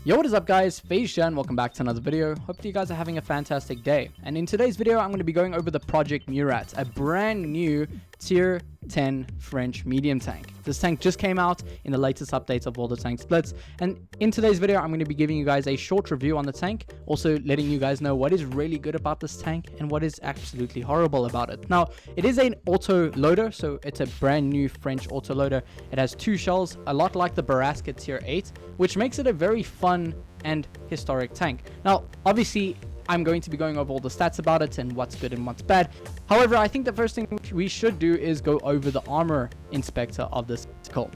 Yo, what is up guys, FaZe here and welcome back to another video. Hope you guys are having a fantastic day. And in today's video, I'm going to be going over the Project Murat, a brand new Tier 10 French medium tank. This tank just came out in the latest updates of World of Tanks Blitz. And in today's video, I'm going to be giving you guys a short review on the tank, also letting you guys know what is really good about this tank and what is absolutely horrible about it. Now, it is an autoloader, so it's a brand new French autoloader. It has two shells, a lot like the Barasca Tier 8, which makes it a very fun and historic tank. Now, obviously, I'm going to be going over all the stats about it and what's good and what's bad. However, I think the first thing we should do is go over the armor inspector of this vehicle.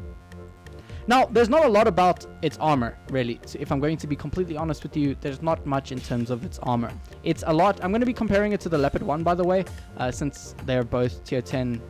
Now, there's not a lot about its armor, really. So if I'm going to be completely honest with you, there's not much in terms of its armor. It's a lot. I'm going to be comparing it to the Leopard 1, by the way, since they're both Tier 10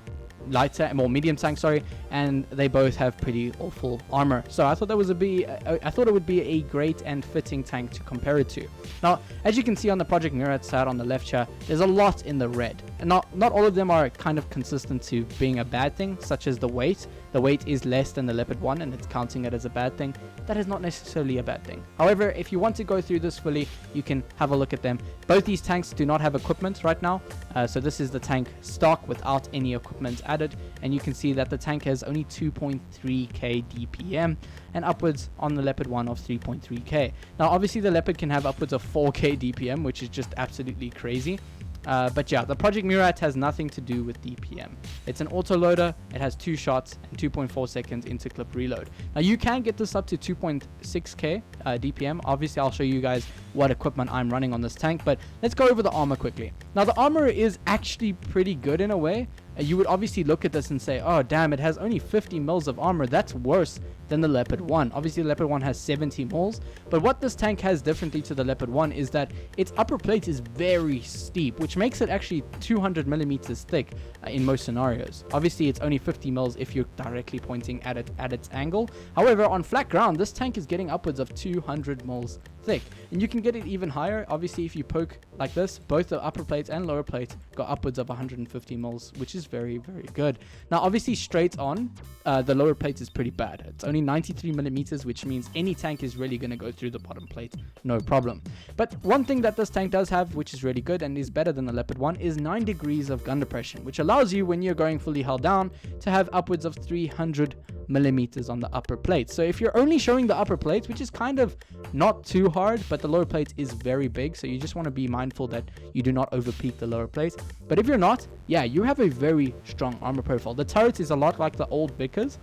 lighter or medium tank, sorry, and they both have pretty awful armor. So I thought that was I thought it would be a great and fitting tank to compare it to. Now, as you can see on the Project Murat side on the left here, there's a lot in the red, and not all of them are kind of consistent to being a bad thing, such as the weight. The weight is less than the Leopard 1 and it's counting it as a bad thing. That is not necessarily a bad thing. However, if you want to go through this fully, you can have a look at them. Both these tanks do not have equipment right now. So this is the tank stock without any equipment added. And you can see that the tank has only 2.3k DPM and upwards on the Leopard 1 of 3.3k. Now, obviously the Leopard can have upwards of 4k DPM, which is just absolutely crazy. But yeah, the Project Murat has nothing to do with DPM. It's an autoloader, it has 2 shots and 2.4 seconds interclip reload. Now you can get this up to 2.6k DPM. Obviously I'll show you guys what equipment I'm running on this tank, but let's go over the armor quickly. Now the armor is actually pretty good in a way. You would obviously look at this and say, oh damn, it has only 50 mils of armor. That's worse than the Leopard 1. Obviously the Leopard 1 has 70 mils, but what this tank has differently to the Leopard 1 is that its upper plate is very steep, which makes it actually 200 millimeters thick in most scenarios. Obviously it's only 50 mils if you're directly pointing at it at its angle. However, on flat ground, this tank is getting upwards of 200 mils thick, and you can get it even higher. Obviously if you poke like this, both the upper plates and lower plates got upwards of 150 mils, which is very good. Now obviously straight on, the lower plate is pretty bad. It's only 93 millimeters, which means any tank is really going to go through the bottom plate, no problem. But one thing that this tank does have, which is really good and is better than the Leopard 1, is 9 degrees of gun depression, which allows you, when you're going fully held down, to have upwards of 300 millimeters on the upper plate. So if you're only showing the upper plate, which is kind of not too hard, but the lower plate is very big, so you just want to be mindful that you do not overpeak the lower plate. But if you're not, yeah, you have a very strong armor profile. The turret is a lot like the old Vickers,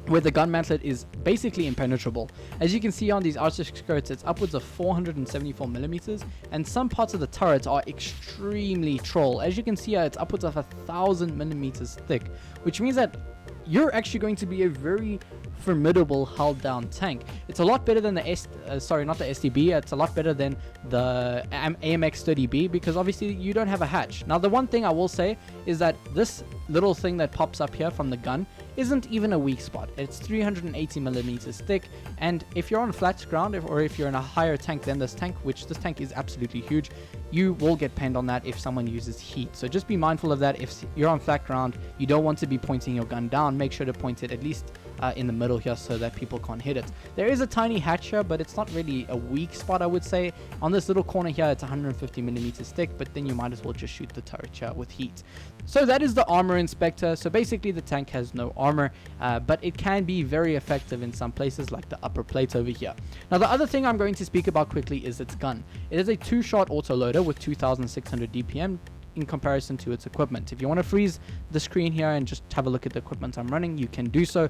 where the gun mantlet is basically impenetrable. As you can see on these outer skirts, it's upwards of 474 millimeters, and some parts of the turret are extremely troll. As you can see, it's upwards of 1,000 millimeters thick, which means that you're actually going to be a very formidable held down tank. It's a lot better than the not the STB. It's a lot better than the AMX 30B, because obviously you don't have a hatch. Now the one thing I will say is that this little thing that pops up here from the gun isn't even a weak spot. It's 380 millimeters thick, and if you're on flat ground, or if you're in a higher tank than this tank, which this tank is absolutely huge, you will get penned on that if someone uses heat. So just be mindful of that. If you're on flat ground, you don't want to be pointing your gun down. Make sure to point it at least in the middle here so that people can't hit it. There is a tiny hatch here, but it's not really a weak spot, I would say. On this little corner here, it's 150 millimeters thick, but then you might as well just shoot the turret here with heat. So that is the armor inspector. So basically the tank has no armor, but it can be very effective in some places, like the upper plate over here. Now the other thing I'm going to speak about quickly is its gun. It is a 2-shot autoloader with 2,600 DPM in comparison to its equipment. If you want to freeze the screen here and just have a look at the equipment I'm running, you can do so.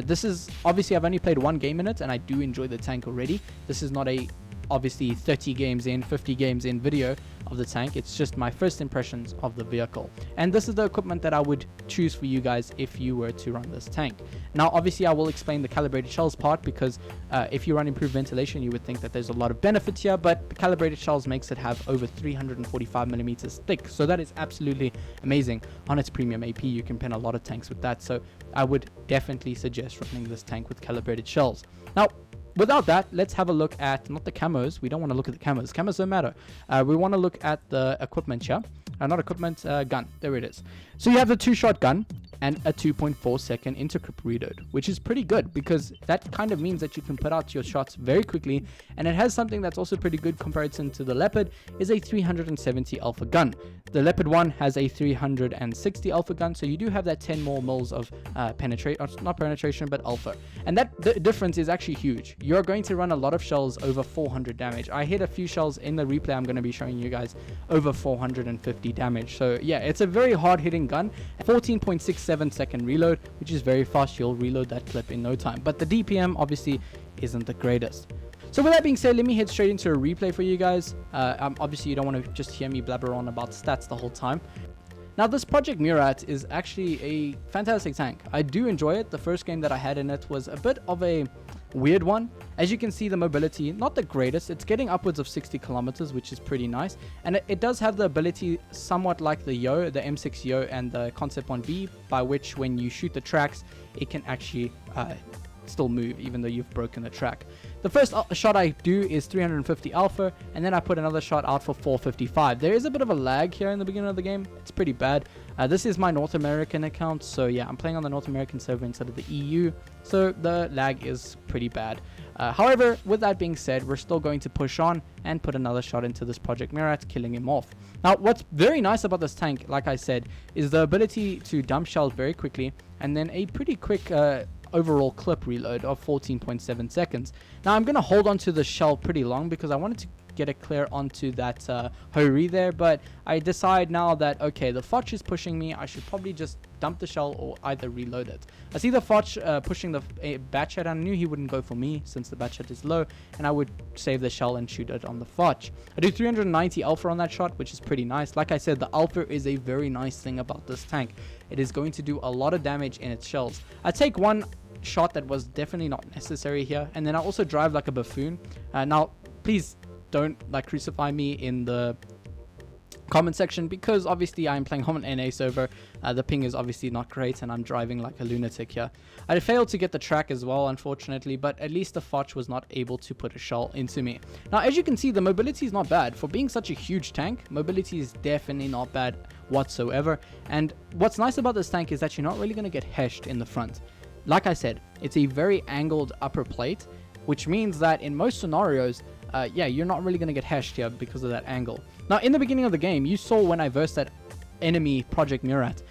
This is obviously, I've only played 1 game in it and I do enjoy the tank already. This is not a obviously 30 games in, 50 games in video of the tank. It's just my first impressions of the vehicle, and this is the equipment that I would choose for you guys if you were to run this tank. Now obviously I will explain the calibrated shells part, because if you run improved ventilation, you would think that there's a lot of benefits here, but the calibrated shells makes it have over 345 millimeters thick, so that is absolutely amazing. On its premium AP, you can pen a lot of tanks with that, so I would definitely suggest running this tank with calibrated shells. Now without that, let's have a look at, not the camos, we don't want to look at the camos, camos don't matter. We want to look at the equipment here. Not equipment, gun, there it is. So you have the 2-shot gun. and a 2.4 second intercrypt reload, which is pretty good because that kind of means that you can put out your shots very quickly. And it has something that's also pretty good comparison to the Leopard, is a 370 alpha gun. The Leopard 1 has a 360 alpha gun, so you do have that 10 more mils of not penetration, but alpha. And that the difference is actually huge. You're going to run a lot of shells over 400 damage. I hit a few shells in the replay I'm going to be showing you guys over 450 damage. So yeah, it's a very hard hitting gun. 14.67 second reload, which is very fast. You'll reload that clip in no time, but the DPM obviously isn't the greatest. So with that being said, let me head straight into a replay for you guys. Obviously you don't want to just hear me blabber on about stats the whole time. Now this Project Murat is actually a fantastic tank. I do enjoy it. The first game that I had in it was a bit of a weird one. As you can see, the mobility, not the greatest. It's getting upwards of 60 kilometers, which is pretty nice. And it does have the ability somewhat like the Yo, the M6 Yo and the Concept 1B, by which when you shoot the tracks, it can actually still move even though you've broken the track. The first shot I do is 350 alpha, and then I put another shot out for 455. There is a bit of a lag here in the beginning of the game. It's pretty bad. This is my North American account, so yeah, I'm playing on the North American server instead of the EU, so the lag is pretty bad. However, with that being said, we're still going to push on and put another shot into this Project Murat, killing him off. Now, what's very nice about this tank, like I said, is the ability to dump shells very quickly, and then a pretty quick overall clip reload of 14.7 seconds. Now I'm going to hold on to the shell pretty long because I wanted to get it clear onto that Hori there, but I decide now that okay, the Foch is pushing me, I should probably just dump the shell or either reload it. I see the Foch pushing the batch head, and I knew he wouldn't go for me since the batch head is low, and I would save the shell and shoot it on the Foch. I do 390 alpha on that shot, which is pretty nice. Like I said, the alpha is a very nice thing about this tank. It is going to do a lot of damage in its shells. I take one shot that was definitely not necessary here, and then I also drive like a buffoon. Now please don't like crucify me in the comment section, because obviously I'm playing on an NA server. The ping is obviously not great and I'm driving like a lunatic here. I failed to get the track as well, unfortunately, but at least the Foch was not able to put a shell into me. Now as you can see, the mobility is not bad for being such a huge tank. Mobility is definitely not bad whatsoever, and what's nice about this tank is that you're not really going to get heshed in the front. Like I said, it's a very angled upper plate, which means that in most scenarios, yeah, you're not really going to get heshed here because of that angle. Now, in the beginning of the game, you saw when I versed that enemy Project Murat,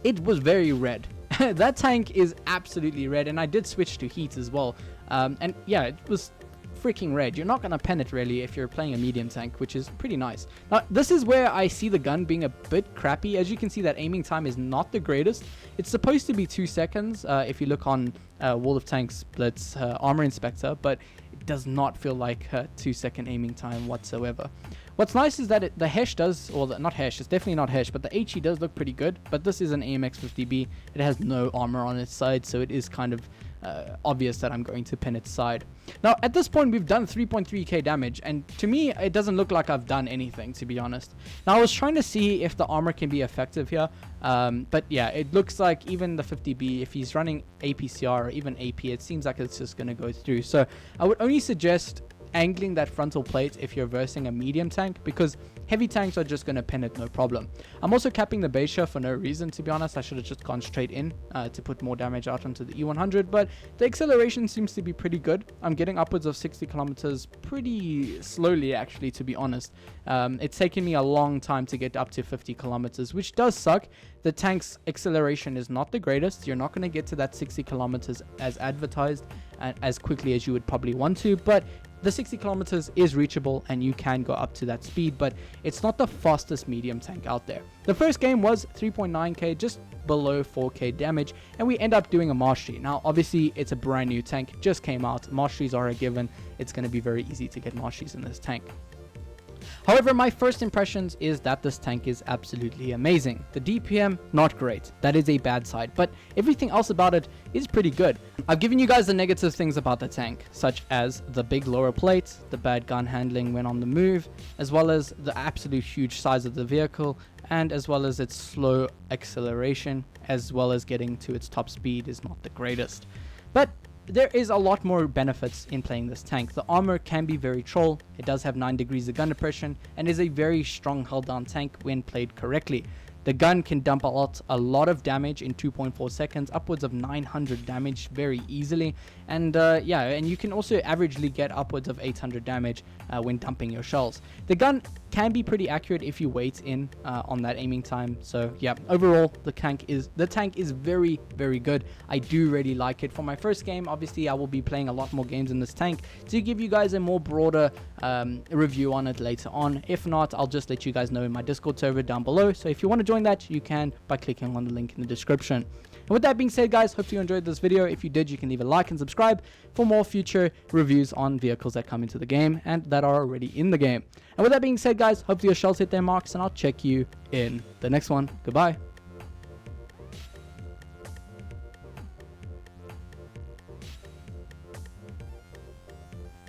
it was very red. That tank is absolutely red, and I did switch to heat as well. And yeah, it was freaking red. You're not going to pen it really if you're playing a medium tank, which is pretty nice. Now, this is where I see the gun being a bit crappy. As you can see, that aiming time is not the greatest. It's supposed to be 2 seconds if you look on World of Tanks Blitz Armour Inspector, but it does not feel like a 2-second aiming time whatsoever. What's nice is that the Hesh does, or not Hesh, it's definitely not Hesh, but the HE does look pretty good. But this is an AMX50B. It has no armor on its side, so it is kind of obvious that I'm going to pin its side. Now at this point we've done 3.3k damage, and to me it doesn't look like I've done anything, to be honest. Now I was trying to see if the armor can be effective here, but yeah, it looks like even the 50B, if he's running APCR or even AP, it seems like it's just going to go through. So I would only suggest angling that frontal plate if you're versing a medium tank, because heavy tanks are just going to pin it no problem. I'm also capping the base shell for no reason, to be honest. I should have just gone straight in to put more damage out onto the E100, but the acceleration seems to be pretty good. I'm getting upwards of 60 kilometers pretty slowly, actually, to be honest. It's taken me a long time to get up to 50 kilometers, which does suck. The tank's acceleration is not the greatest. You're not going to get to that 60 kilometers as advertised and as quickly as you would probably want to, but the 60 kilometers is reachable and you can go up to that speed, but it's not the fastest medium tank out there. The first game was 3.9k, just below 4k damage, and we end up doing a mastery. Now obviously it's a brand new tank, just came out. Masteries are a given. It's going to be very easy to get masteries in this tank. However, my first impressions is that this tank is absolutely amazing. The DPM, not great. That is a bad side, but everything else about it is pretty good. I've given you guys the negative things about the tank, such as the big lower plate, the bad gun handling when on the move, as well as the absolute huge size of the vehicle, and as well as its slow acceleration, as well as getting to its top speed is not the greatest. But there is a lot more benefits in playing this tank. The armor can be very troll. It does have 9 degrees of gun depression and is a very strong held down tank when played correctly. The gun can dump a lot of damage in 2.4 seconds, upwards of 900 damage very easily. And yeah, and you can also averagely get upwards of 800 damage when dumping your shells. The gun can be pretty accurate if you wait in on that aiming time. So yeah, overall the tank is very, very good. I do really like it. For my first game, obviously I will be playing a lot more games in this tank to give you guys a more broader review on it later on. If not, I'll just let you guys know in my Discord server down below. So if you want to join that, you can by clicking on the link in the description. And with that being said, guys, hope you enjoyed this video. If you did, you can leave a like and subscribe for more future reviews on vehicles that come into the game and that are already in the game. And with that being said, guys, hopefully your shells hit their marks, and I'll check you in the next one. Goodbye.